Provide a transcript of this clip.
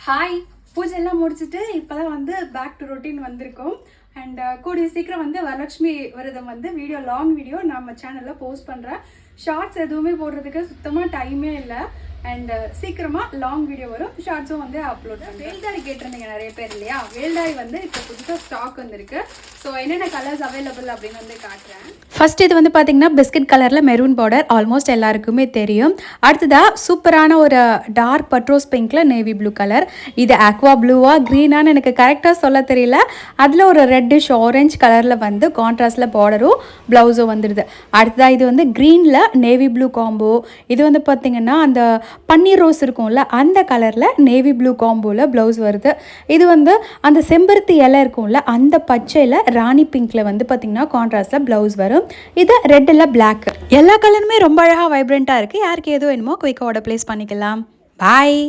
Hi, பூஜையெல்லாம் முடிச்சுட்டு இப்போதான் வந்து பேக் டு ரொட்டீன் வந்திருக்கோம். அண்ட் கூடிய சீக்கிரம் வந்து வரலட்சுமி விரதம் வந்து லாங் வீடியோ நம்ம சேனலில் போஸ்ட் பண்ணுறேன். ஷார்ட்ஸ் எதுவுமே போடுறதுக்கு சுத்தமாக டைமே இல்லை. அண்ட் சீக்கிரமாக லாங் வீடியோ வரும். ஷார்ட்ஸும் வந்து அப்லோட் பண்ணுறேன். வேல்தாரி கேட்டிருந்தீங்க நிறைய பேர் இல்லையா? வேல்தாரி வந்து இப்போ புதுசாக ஸ்டாக் வந்திருக்கு. ஸோ என்னென்ன கலர்ஸ் அவைலபிள் அப்படின்னு வந்து காட்டுறேன். ஃபர்ஸ்ட் இது வந்து பார்த்தீங்கன்னா பிஸ்கட் கலரில் மெரூன் பார்டர், ஆல்மோஸ்ட் எல்லாருக்குமே தெரியும். அடுத்ததாக சூப்பரான ஒரு டார்க் பட்ரோஸ் பிங்க்கில் நேவி ப்ளூ கலர். இது ஆக்வா ப்ளூவா க்ரீனான்னு எனக்கு கரெக்டாக சொல்ல தெரியல. அதில் ஒரு ரெட்டிஷ் ஆரஞ்ச் கலரில் வந்து கான்ட்ராஸ்டில் பார்டரும் ப்ளவுஸும் வந்துடுது. அடுத்ததாக இது வந்து க்ரீனில் நேவி ப்ளூ காம்போ. இது வந்து பார்த்திங்கன்னா அந்த பன்னீர் ரோஸ் இருக்கும்ல அந்த கலரில் நேவி ப்ளூ காம்போவில் ப்ளவுஸ் வருது. இது வந்து அந்த செம்பருத்தி இலை இருக்கும்ல அந்த பச்சையில் ராணி பிங்க்கில் வந்து பார்த்திங்கன்னா கான்ட்ராஸ்டில் ப்ளவுஸ் வரும். இது ரெட்டில் பிளாக். எல்லா கலருமே ரொம்ப அழகாக வைப்ரண்ட்டாக இருக்குது. யாருக்கு ஏதோ வேணுமோ குயிக்காக ஆர்டர் ப்ளேஸ் பண்ணிக்கலாம். பாய்.